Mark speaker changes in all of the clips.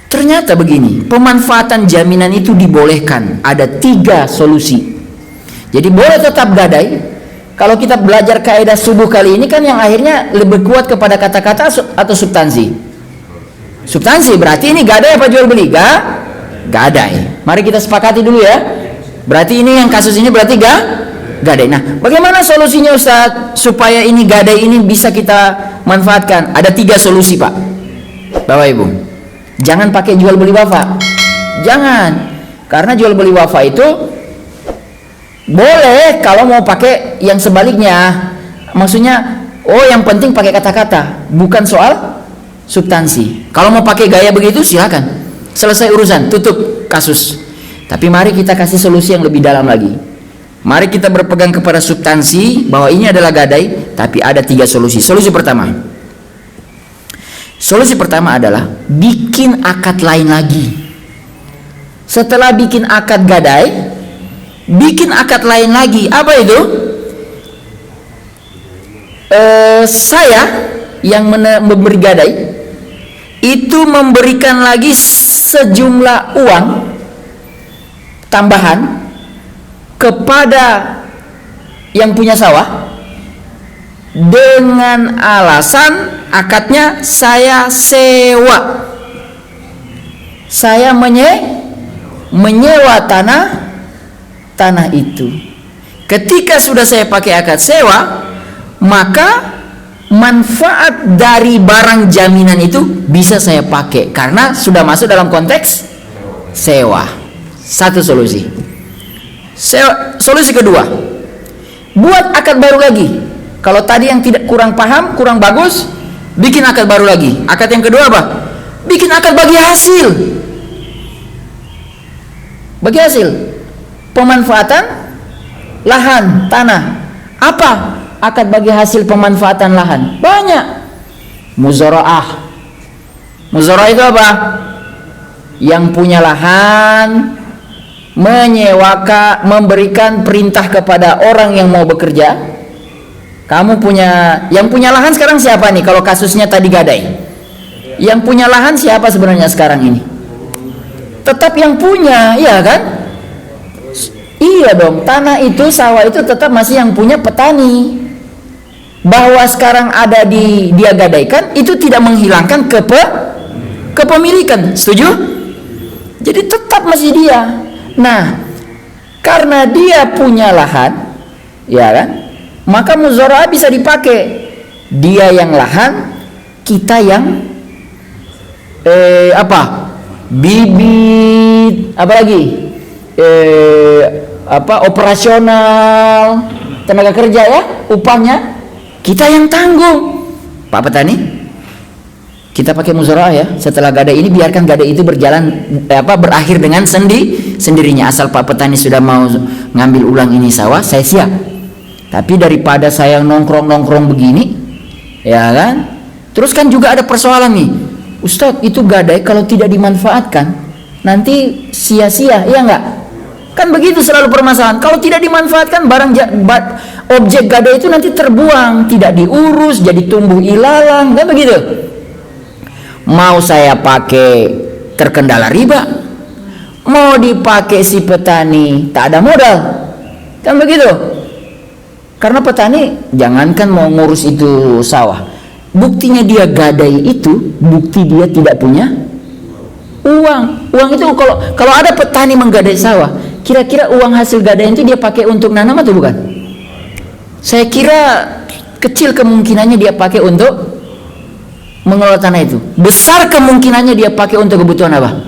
Speaker 1: Ternyata begini, pemanfaatan jaminan itu dibolehkan. Ada 3 solusi. Jadi boleh tetap gadai. Kalau kita belajar kaidah subuh kali ini kan yang akhirnya lebih kuat kepada kata-kata atau substansi. Substansi berarti ini gadai apa jual beli? Gadai. Mari kita sepakati dulu ya. Berarti ini yang kasus ini berarti gadai. Nah, bagaimana solusinya Ustaz supaya ini gadai ini bisa kita manfaatkan? Ada 3 solusi, Pak. Bapak Ibu. Jangan pakai jual beli wafa. Jangan. Karena jual beli wafa itu boleh kalau mau pakai yang sebaliknya. Maksudnya, yang penting pakai kata-kata, bukan soal substansi. Kalau mau pakai gaya begitu silakan. Selesai urusan, tutup kasus. Tapi mari kita kasih solusi yang lebih dalam lagi. Mari kita berpegang kepada substansi bahwa ini adalah gadai, tapi ada 3 solusi. Solusi pertama. Solusi pertama adalah bikin akad lain lagi. Setelah bikin akad gadai, bikin akad lain lagi. Apa itu? Saya yang memberi gadai itu memberikan lagi sejumlah uang tambahan kepada yang punya sawah dengan alasan akadnya saya sewa. Saya menyewa tanah itu. Ketika sudah saya pakai akad sewa, maka manfaat dari barang jaminan itu bisa saya pakai karena sudah masuk dalam konteks sewa. Satu solusi. Solusi kedua, buat akad baru lagi. Kalau tadi yang tidak kurang paham, kurang bagus, bikin akad baru lagi. Akad yang kedua apa? Bikin akad bagi hasil. Bagi hasil pemanfaatan lahan, tanah. Apa akad bagi hasil pemanfaatan lahan? Banyak. Muzaraah. Muzaraah itu apa? Yang punya lahan menyewakan, memberikan perintah kepada orang yang mau bekerja. Kamu yang punya lahan sekarang siapa nih? Kalau kasusnya tadi gadai, yang punya lahan siapa sebenarnya sekarang ini? Tetap yang punya, iya kan? Iya dong, tanah itu, sawah itu tetap masih yang punya petani. Bahwa sekarang ada dia gadaikan, itu tidak menghilangkan kepemilikan. Setuju? Jadi tetap masih dia. Nah, karena dia punya lahan, ya kan? Maka muzaraah bisa dipakai. Dia yang lahan, kita yang bibit, apa lagi? Operasional, tenaga kerja ya, upahnya kita yang tanggung. Pak petani, kita pakai muzaraah ya. Setelah gadai ini biarkan gadai itu berjalan berakhir dengan sendirinya. Asal Pak petani sudah mau ngambil ulang ini sawah, saya siap. Tapi daripada saya nongkrong begini, ya kan? Terus kan juga ada persoalan nih, Ustadz, itu gadai kalau tidak dimanfaatkan nanti sia-sia, ya enggak? Kan begitu selalu permasalahan. Kalau tidak dimanfaatkan objek gadai itu nanti terbuang, tidak diurus, jadi tumbuh ilalang, kan begitu? Mau saya pakai terkendala riba, mau dipakai si petani tak ada modal, kan begitu? Karena petani jangankan mau ngurus itu sawah, buktinya dia gadai itu bukti dia tidak punya uang. Uang itu kalau ada petani menggadai sawah, kira-kira uang hasil gadai itu dia pakai untuk nanam atau bukan? Saya kira kecil kemungkinannya dia pakai untuk mengelola tanah itu. Besar kemungkinannya dia pakai untuk kebutuhan apa?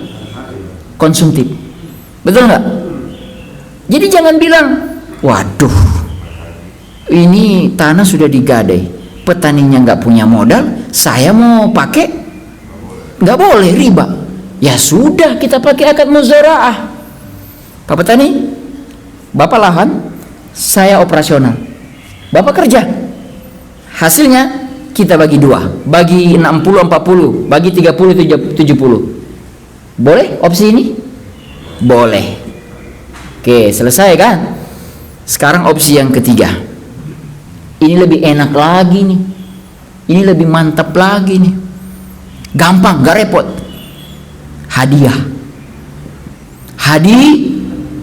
Speaker 1: Konsumtif. Betul nggak? Jadi jangan bilang, waduh, ini tanah sudah digadai, petaninya nggak punya modal, saya mau pakai, nggak boleh, riba. Ya sudah, kita pakai akad muzaraah. Pak petani, Bapak lahan, saya operasional, Bapak kerja. Hasilnya kita bagi 2, bagi 60-40, bagi 30-70. Boleh opsi ini? Boleh. Oke, selesai kan? Sekarang opsi yang ketiga. Ini lebih enak lagi nih. Ini lebih mantap lagi nih. Gampang, gak repot. hadiah.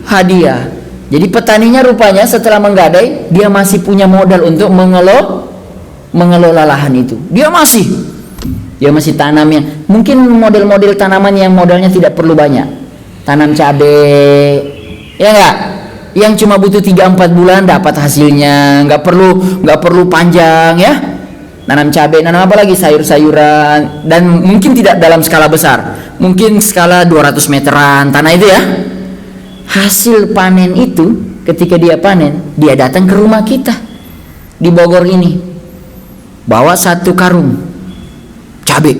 Speaker 1: Hadiah. Jadi petaninya rupanya setelah menggadai, dia masih punya modal untuk mengelola lahan itu. Dia masih tanamnya. Mungkin model-model tanaman yang modalnya tidak perlu banyak. Tanam cabai, ya enggak? Yang cuma butuh 3-4 bulan dapat hasilnya, nggak perlu panjang ya. Nanam cabai, nanam apa lagi, sayur-sayuran, dan mungkin tidak dalam skala besar, mungkin skala 200 meteran tanah itu ya. Hasil panen itu, ketika dia panen, dia datang ke rumah kita di Bogor ini, bawa 1 karung cabai.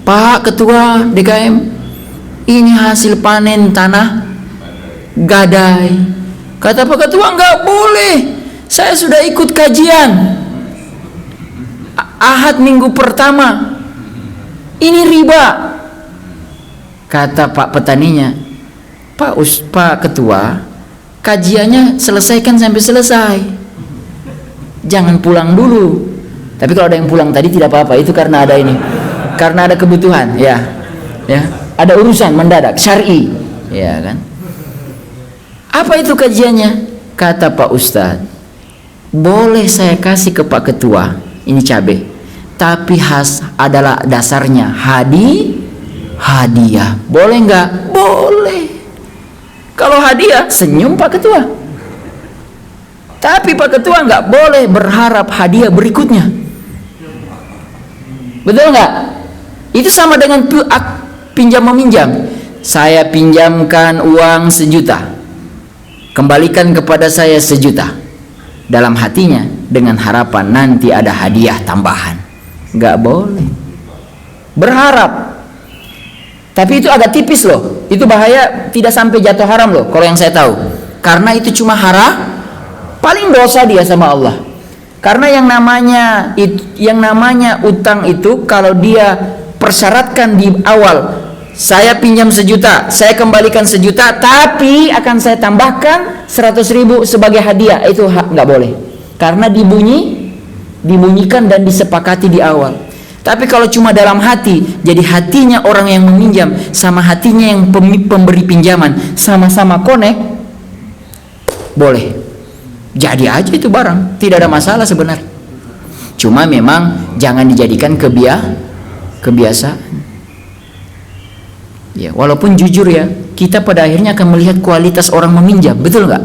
Speaker 1: Pak Ketua DKM, ini hasil panen tanah gadai. Kata Pak Ketua, nggak boleh, saya sudah ikut kajian Ahad minggu pertama, ini riba. Kata Pak petaninya, Pak Ketua, kajiannya selesaikan sampai selesai, jangan pulang dulu. Tapi kalau ada yang pulang tadi tidak apa-apa, itu karena ada kebutuhan, ya, ada urusan mendadak syar'i, ya kan. Apa itu kajiannya? Kata Pak Ustadz, boleh saya kasih ke Pak Ketua ini cabai, tapi adalah dasarnya hadiah. Boleh nggak? Boleh. Kalau hadiah, senyum Pak Ketua. Tapi Pak Ketua nggak boleh berharap hadiah berikutnya. Betul nggak? Itu sama dengan pinjam meminjam. Saya pinjamkan uang 1 juta, kembalikan kepada saya 1 juta. Dalam hatinya dengan harapan nanti ada hadiah tambahan. Nggak boleh berharap. Tapi itu agak tipis loh. Itu bahaya, tidak sampai jatuh haram loh kalau yang saya tahu. Karena itu cuma paling dosa dia sama Allah. Karena yang namanya utang itu, kalau dia persyaratkan di awal, saya pinjam 1 juta, saya kembalikan 1 juta, tapi akan saya tambahkan 100.000 sebagai hadiah, itu nggak boleh. Karena dibunyikan dan disepakati di awal. Tapi kalau cuma dalam hati, jadi hatinya orang yang meminjam sama hatinya yang pemberi pinjaman sama-sama connect, boleh. Jadi aja itu barang, tidak ada masalah sebenarnya. Cuma memang jangan dijadikan kebiasaan. Ya, walaupun jujur ya, kita pada akhirnya akan melihat kualitas orang meminjam, betul nggak?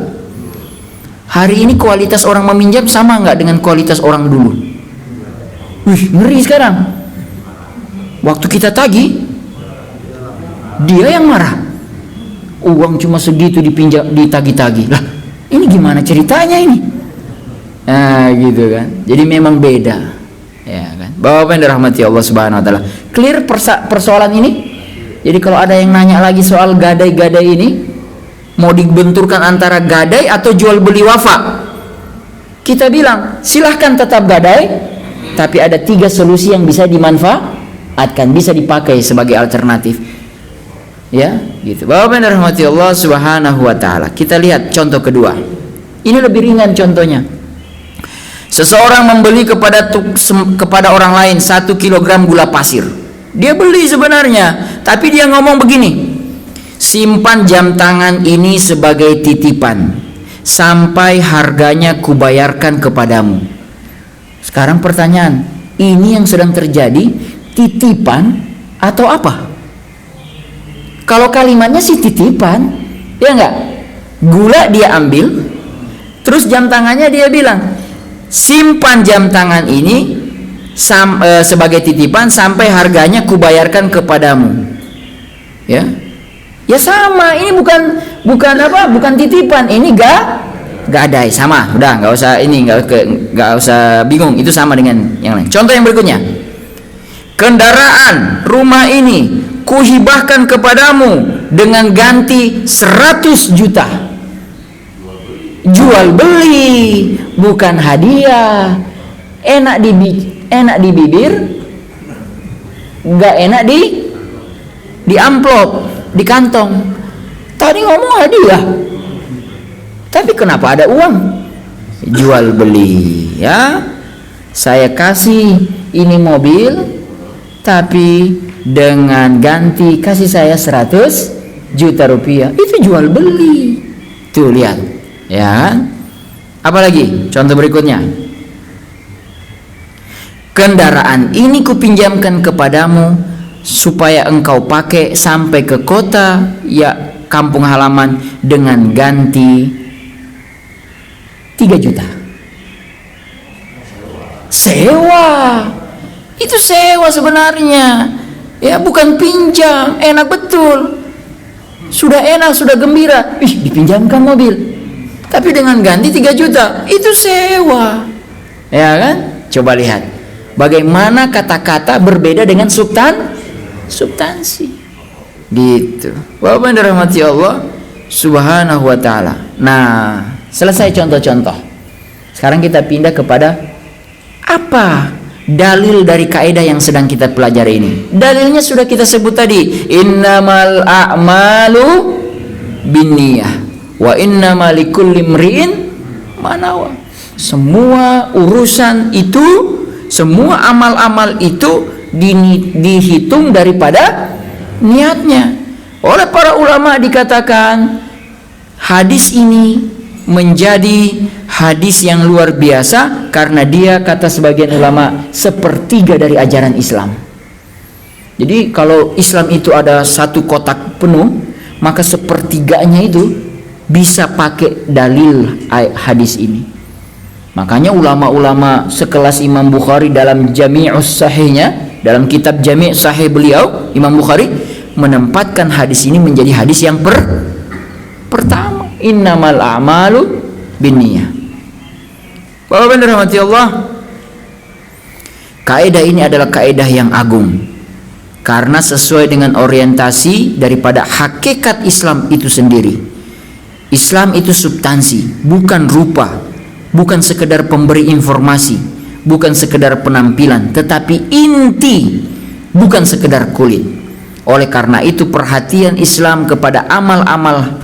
Speaker 1: Hari ini kualitas orang meminjam sama nggak dengan kualitas orang dulu? Ngeri sekarang. Waktu kita tagih, dia yang marah. Uang cuma segitu ditagih-tagih. Lah, ini gimana ceritanya ini? Nah, gitu kan. Jadi memang beda, ya kan. Bapak yang dirahmati Allah Subhanahu Wa Taala. Clear persoalan ini? Jadi kalau ada yang nanya lagi soal gadai-gadai ini, mau dibenturkan antara gadai atau jual beli wafa, kita bilang silahkan tetap gadai, tapi ada 3 solusi yang bisa dimanfaatkan, bisa dipakai sebagai alternatif. Ya, gitu. Bapak yang dirahmati Allah Subhanahu Wa Taala. Kita lihat contoh kedua. Ini lebih ringan contohnya. Seseorang membeli kepada orang lain 1 kilogram gula pasir. Dia beli sebenarnya, tapi dia ngomong begini, simpan jam tangan ini sebagai titipan sampai harganya kubayarkan kepadamu. Sekarang pertanyaan, ini yang sedang terjadi titipan atau apa? Kalau kalimatnya sih titipan, ya enggak? Gula dia ambil, terus jam tangannya dia bilang, simpan jam tangan ini sebagai titipan sampai harganya kubayarkan kepadamu. Ya sama, ini bukan titipan, ini gadai, sama. Udah, nggak usah bingung, itu sama dengan yang lain. Contoh yang berikutnya, kendaraan rumah ini kuhibahkan kepadamu dengan ganti 100 juta. Jual beli, bukan hadiah. Enak di bibir, nggak enak di amplop, di kantong. Tadi ngomong hadiah, tapi kenapa ada uang? Jual beli, ya. Saya kasih ini mobil, tapi dengan ganti kasih saya 100 juta rupiah. Itu jual beli. Tuh lihat, ya. Apalagi contoh berikutnya. Kendaraan ini kupinjamkan kepadamu supaya engkau pakai sampai ke kota ya kampung halaman dengan ganti 3 juta. Sewa. Itu sewa sebenarnya. Ya, bukan pinjam. Enak betul. Sudah enak, sudah gembira. Dipinjamkan mobil. Tapi dengan ganti 3 juta, itu sewa. Ya kan? Coba lihat. Bagaimana kata-kata berbeda dengan substansi. Gitu. Bapak yang dirahmati Allah Subhanahu wa taala. Nah, selesai contoh-contoh. Sekarang kita pindah kepada apa dalil dari kaidah yang sedang kita pelajari ini. Dalilnya sudah kita sebut tadi, innamal a'malu binniyah wa innamal likulli imri'in ma nawa. Semua urusan itu, semua amal-amal itu dihitung daripada niatnya. Oleh para ulama dikatakan hadis ini menjadi hadis yang luar biasa karena dia, kata sebagian ulama, sepertiga dari ajaran Islam. Jadi kalau Islam itu ada satu kotak penuh, maka sepertiganya itu bisa pakai dalil hadis ini. Makanya ulama-ulama sekelas Imam Bukhari dalam Jami'us Sahihnya, dalam kitab Jami' Sahih beliau, Imam Bukhari menempatkan hadis ini menjadi hadis yang pertama. Innamal a'malu binniyah. Bapak dan rahmati Allah, kaidah ini adalah kaidah yang agung karena sesuai dengan orientasi daripada hakikat Islam itu sendiri. Islam itu substansi, bukan rupa, bukan sekedar pemberi informasi, bukan sekedar penampilan, tetapi inti, bukan sekedar kulit. Oleh karena itu perhatian Islam kepada amal-amal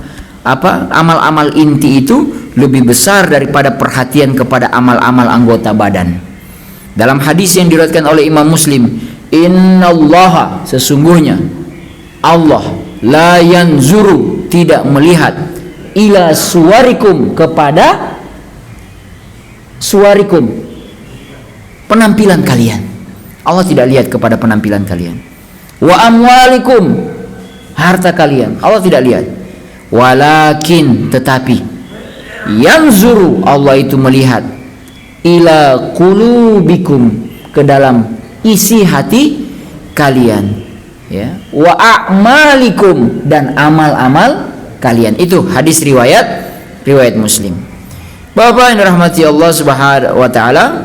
Speaker 1: inti itu lebih besar daripada perhatian kepada amal-amal anggota badan. Dalam hadis yang diriwayatkan oleh Imam Muslim, innallaha, sesungguhnya Allah, la yanzuru, tidak melihat, ila suwarikum, kepada suwarikum, penampilan kalian. Allah tidak lihat kepada penampilan kalian. Wa amwalikum, harta kalian. Allah tidak lihat. Walakin, tetapi, yanzuru, Allah itu melihat, ila qulubikum, ke dalam isi hati kalian, ya. Wa a'malikum, dan amal-amal kalian. Itu hadis riwayat Muslim. Bapak yang dirahmati Allah Subhanahu wa taala,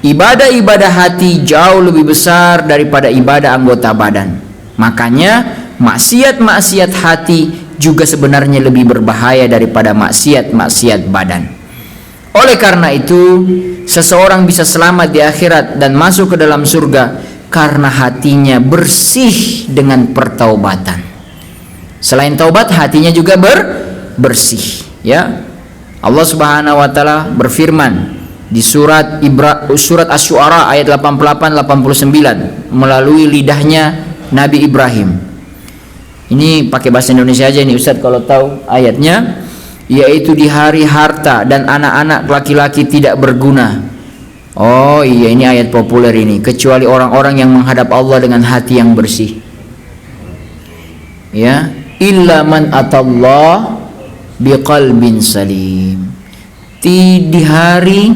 Speaker 1: ibadah-ibadah hati jauh lebih besar daripada ibadah anggota badan. Makanya maksiat-maksiat hati juga sebenarnya lebih berbahaya daripada maksiat-maksiat badan. Oleh karena itu, seseorang bisa selamat di akhirat dan masuk ke dalam surga karena hatinya bersih dengan pertaubatan. Selain taubat, hatinya juga bersih, ya. Allah Subhanahu wa taala berfirman di surat Asy-Syu'ara ayat 88-89 melalui lidahnya Nabi Ibrahim. Ini pakai bahasa Indonesia aja nih Ustaz kalau tahu ayatnya, yaitu di hari harta dan anak-anak laki-laki tidak berguna. Oh iya, ini ayat populer ini, kecuali orang-orang yang menghadap Allah dengan hati yang bersih. Ya, illa man atallah biqalbin salim. Di hari,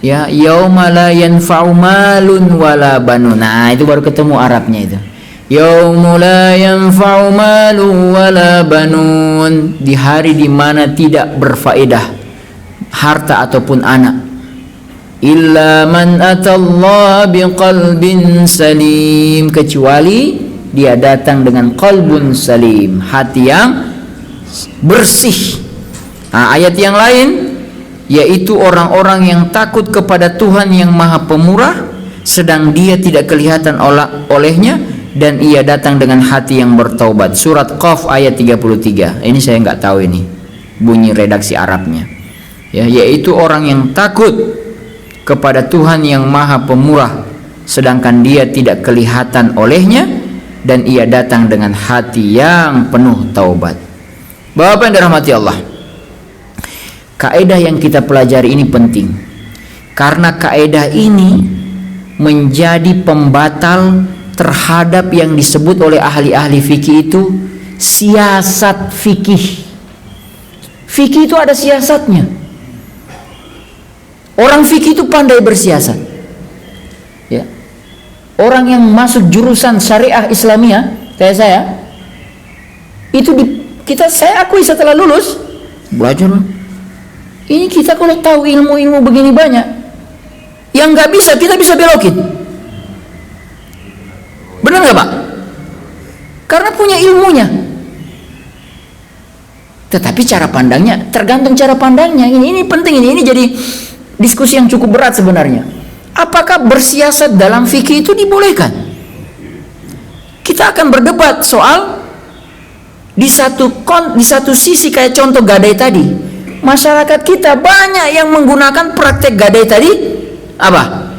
Speaker 1: ya, yauma la yanfa'u malun wala banun. Nah, itu baru ketemu Arabnya itu. Yauma la yanfa'u malun wala banun, di hari di mana tidak berfaedah harta ataupun anak. Illa man atallaha biqalbin salim, kecuali dia datang dengan qalbun salim, hati yang bersih. Nah, ayat yang lain yaitu orang-orang yang takut kepada Tuhan yang Maha Pemurah sedang dia tidak kelihatan olehnya dan ia datang dengan hati yang bertaubat. Surat Qaf ayat 33. Ini saya nggak tahu ini bunyi redaksi Arabnya. Ya, yaitu orang yang takut kepada Tuhan yang Maha Pemurah sedangkan dia tidak kelihatan olehnya, dan ia datang dengan hati yang penuh taubat. Bapak yang dirahmati Allah, kaidah yang kita pelajari ini penting, karena kaidah ini menjadi pembatal terhadap yang disebut oleh ahli-ahli fikih itu siasat fikih. Fikih itu ada siasatnya. Orang fikih itu pandai bersiasat. Ya. Orang yang masuk jurusan syariah Islamiyah kayak saya, itu saya akui setelah lulus belajar. Ini kita kalau tahu ilmu-ilmu begini banyak, yang nggak bisa kita bisa belokin. Benar nggak Pak? Karena punya ilmunya. Tetapi cara pandangnya tergantung cara pandangnya. Ini penting, ini jadi diskusi yang cukup berat sebenarnya. Apakah bersiasat dalam fikih itu dibolehkan? Kita akan berdebat soal di satu sisi kayak contoh gadai tadi. Masyarakat kita banyak yang menggunakan praktek gadai tadi apa?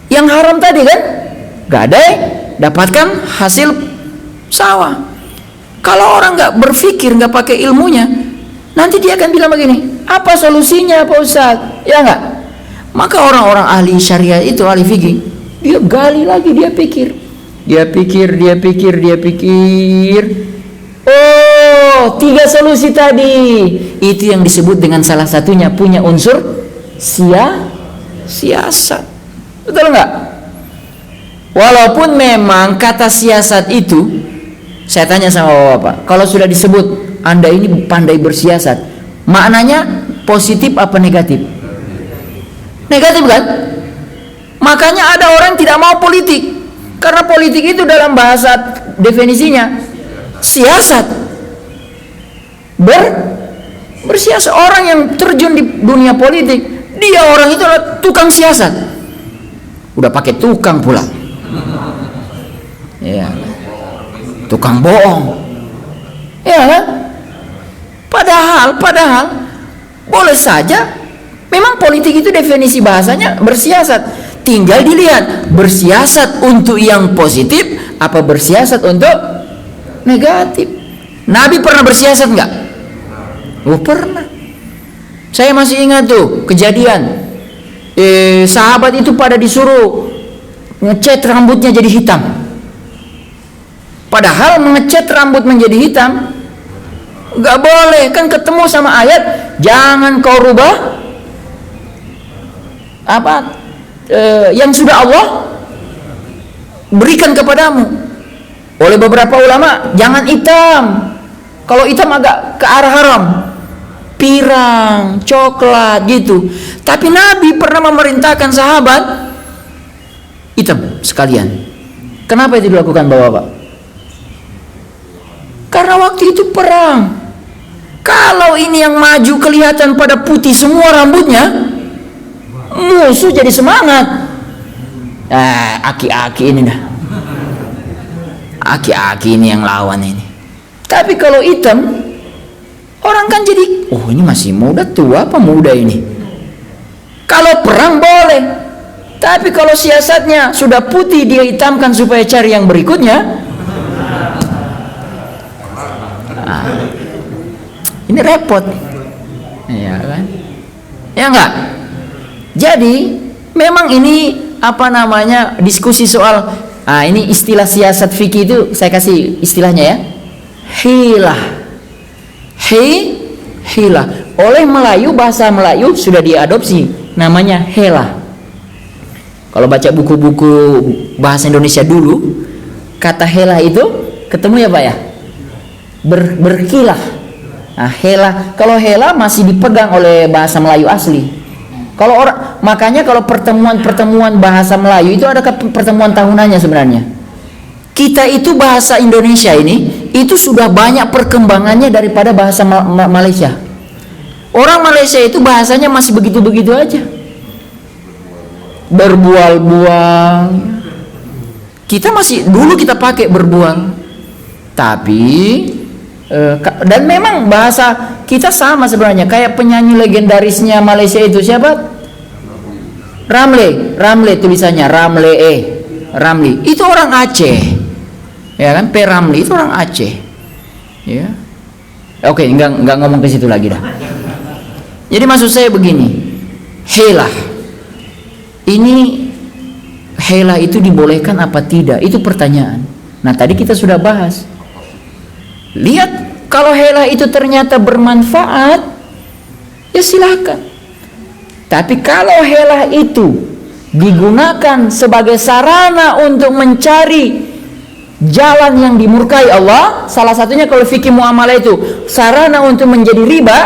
Speaker 1: Yang haram tadi kan? Gadai dapatkan hasil sawah. Kalau orang nggak berpikir, nggak pakai ilmunya, nanti dia akan bilang begini, apa solusinya Pak Ustadz? Ya nggak? Maka orang-orang ahli syariah itu, ahli fikih, dia gali lagi, dia pikir. Oh, 3 solusi tadi. Itu yang disebut dengan salah satunya punya unsur siasat. Betul nggak? Walaupun memang kata siasat itu, saya tanya sama Bapak, kalau sudah disebut Anda ini pandai bersiasat, maknanya positif apa negatif? Negatif kan? Makanya ada orang tidak mau politik, karena politik itu dalam bahasa definisinya siasat. Bersiasat. Orang yang terjun di dunia politik, dia orang itu adalah tukang siasat. Udah pakai tukang pula. Ya. Tukang bohong. Ya kan? Padahal boleh saja memang politik itu definisi bahasanya bersiasat. Tinggal dilihat bersiasat untuk yang positif apa bersiasat untuk negatif. Nabi pernah bersiasat enggak? Oh pernah. Saya masih ingat tuh kejadian sahabat itu pada disuruh ngecat rambutnya jadi hitam. Padahal mengecat rambut menjadi hitam nggak boleh, kan ketemu sama ayat jangan kau rubah yang sudah Allah berikan kepadamu. Oleh beberapa ulama jangan hitam, kalau hitam agak ke arah haram, pirang, coklat gitu. Tapi Nabi pernah memerintahkan sahabat hitam sekalian. Kenapa itu dilakukan Bapak? Karena waktu itu perang. Kalau ini yang maju kelihatan pada putih semua rambutnya, musuh jadi semangat. Aki-aki ini dah. Aki-aki ini yang lawan ini. Tapi kalau hitam, orang kan jadi, oh ini masih muda, tua apa muda ini? Kalau perang boleh. Tapi kalau siasatnya sudah putih dia hitamkan supaya cari yang berikutnya, ini repot. Ya kan? Ya enggak? Jadi memang ini diskusi soal ini istilah siasat fikih itu saya kasih istilahnya ya. Hilah. Oleh Melayu, bahasa Melayu sudah diadopsi namanya hela. Kalau baca buku-buku bahasa Indonesia dulu, kata hela itu ketemu ya Pak ya? Berkilah. Nah, hela, kalau hela masih dipegang oleh bahasa Melayu asli. Makanya kalau pertemuan bahasa Melayu itu ada pertemuan tahunannya sebenarnya. Kita itu bahasa Indonesia ini itu sudah banyak perkembangannya daripada bahasa Malaysia. Orang Malaysia itu bahasanya masih begitu-begitu aja. Berbual-bual. Kita masih dulu kita pakai berbual. Tapi dan memang bahasa kita sama sebenarnya, kayak penyanyi legendarisnya Malaysia itu siapa? Ramle tulisannya Ramle, Ramli. Itu orang Aceh. Ya kan? P Ramli itu orang Aceh. Ya. Oke, enggak ngomong ke situ lagi dah. Jadi maksud saya begini. Helah. Ini helah itu dibolehkan apa tidak? Itu pertanyaan. Nah, tadi kita sudah bahas. Lihat, kalau helah itu ternyata bermanfaat, ya silakan. Tapi kalau helah itu digunakan sebagai sarana untuk mencari jalan yang dimurkai Allah, salah satunya kalau fikih muamalah itu sarana untuk menjadi riba,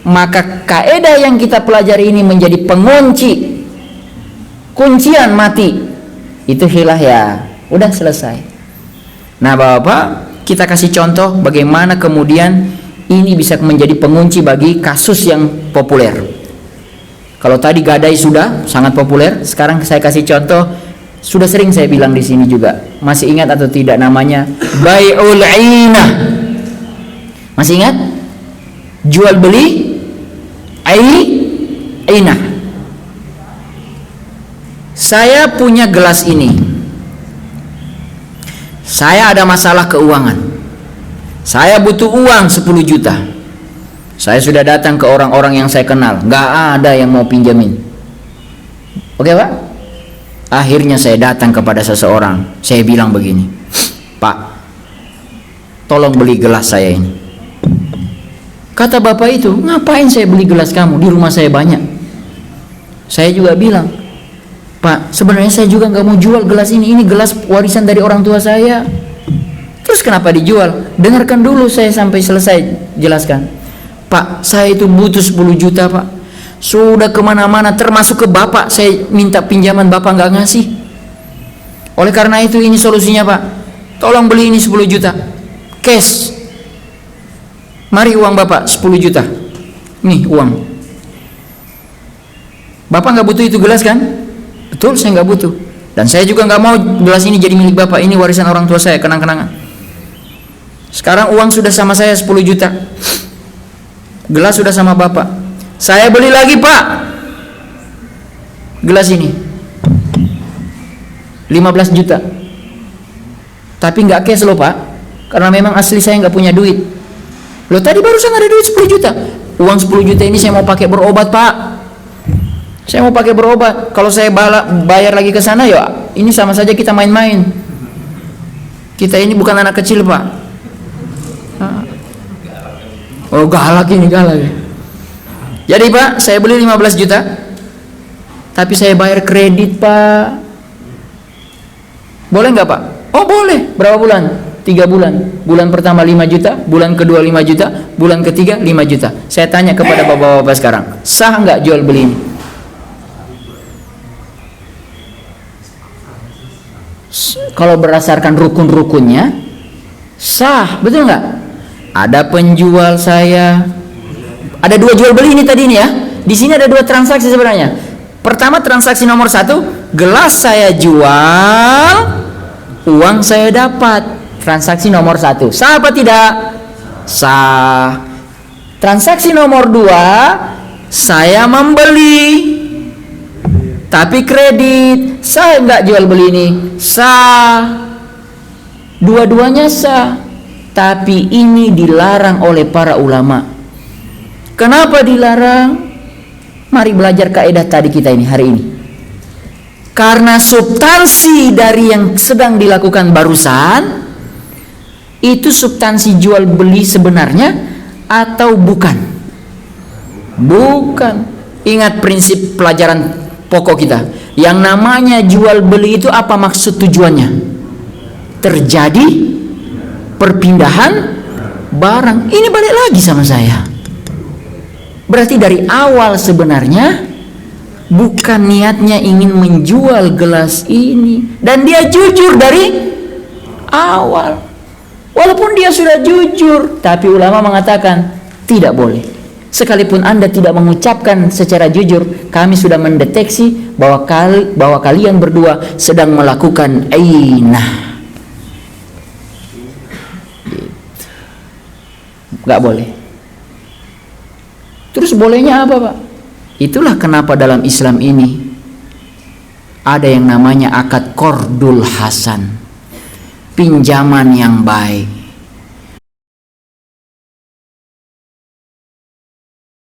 Speaker 1: maka kaidah yang kita pelajari ini menjadi pengunci, kuncian mati. Itu helah ya, udah selesai. Nah, Bapak, kita kasih contoh bagaimana kemudian ini bisa menjadi pengunci bagi kasus yang populer. Kalau tadi gadai sudah sangat populer, sekarang saya kasih contoh, sudah sering saya bilang di sini juga. Masih ingat atau tidak namanya bai'ul ainah? Masih ingat? Jual beli ainah. Saya punya gelas ini. Saya ada masalah keuangan. Saya butuh uang 10 juta. Saya sudah datang ke orang-orang yang saya kenal, nggak ada yang mau pinjamin. Oke, Pak? Akhirnya saya datang kepada seseorang. Saya bilang begini, Pak, tolong beli gelas saya ini. Kata bapak itu, ngapain saya beli gelas kamu? Di rumah saya banyak. Saya juga bilang, Pak, sebenarnya saya juga nggak mau jual gelas ini. Ini gelas warisan dari orang tua saya. Terus kenapa dijual? Dengarkan dulu saya sampai selesai jelaskan. Pak, saya itu butuh 10 juta, Pak. Sudah kemana-mana, termasuk ke bapak. Saya minta pinjaman, bapak nggak ngasih. Oleh karena itu ini solusinya, Pak. Tolong beli ini 10 juta. Cash. Mari uang bapak 10 juta. Nih uang. Bapak nggak butuh itu gelas kan? Betul, saya nggak butuh. Dan saya juga nggak mau gelas ini jadi milik bapak. Ini warisan orang tua saya, kenang-kenangan. Sekarang uang sudah sama saya 10 juta. Gelas sudah sama bapak. Saya beli lagi, Pak, gelas ini 15 juta. Tapi nggak cash loh, Pak. Karena memang asli saya nggak punya duit. Loh, tadi barusan ada duit 10 juta. Uang 10 juta ini saya mau pakai berobat, Pak. Saya mau pakai berobat. Kalau saya bayar lagi ke sana, ya ini sama saja kita main-main. Kita ini bukan anak kecil, Pak. Oh, galak ini, galak. Jadi, Pak, saya beli 15 juta. Tapi saya bayar kredit, Pak. Boleh nggak, Pak? Oh, boleh. Berapa bulan? 3 bulan. Bulan pertama 5 juta, bulan kedua 5 juta, bulan ketiga 5 juta. Saya tanya kepada bapak-bapak sekarang, sah nggak jual beli ini? Kalau berdasarkan rukun-rukunnya sah, betul nggak? Ada penjual saya, ada 2 jual beli ini tadi ini ya. Di sini ada 2 transaksi sebenarnya. Pertama, transaksi nomor 1, gelas saya jual, uang saya dapat. Transaksi nomor 1, sah apa tidak? Sah. Transaksi nomor 2, saya membeli tapi kredit. Sah nggak jual beli ini? Sah. Dua-duanya sah. Tapi ini dilarang oleh para ulama. Kenapa dilarang? Mari belajar kaidah tadi kita ini hari ini. Karena substansi dari yang sedang dilakukan barusan itu substansi jual beli sebenarnya atau bukan? Bukan. Ingat prinsip pelajaran pokok kita. Yang namanya jual beli itu apa maksud tujuannya? Terjadi perpindahan barang. Ini balik lagi sama saya. Berarti dari awal sebenarnya bukan niatnya ingin menjual gelas ini. Dan dia jujur dari awal. Walaupun dia sudah jujur, tapi ulama mengatakan tidak boleh. Sekalipun Anda tidak mengucapkan secara jujur, kami sudah mendeteksi bahwa kalian berdua sedang melakukan ainah. Gak boleh. Terus bolehnya apa, Pak? Itulah kenapa dalam Islam ini ada yang namanya akad qardul hasan, pinjaman yang baik.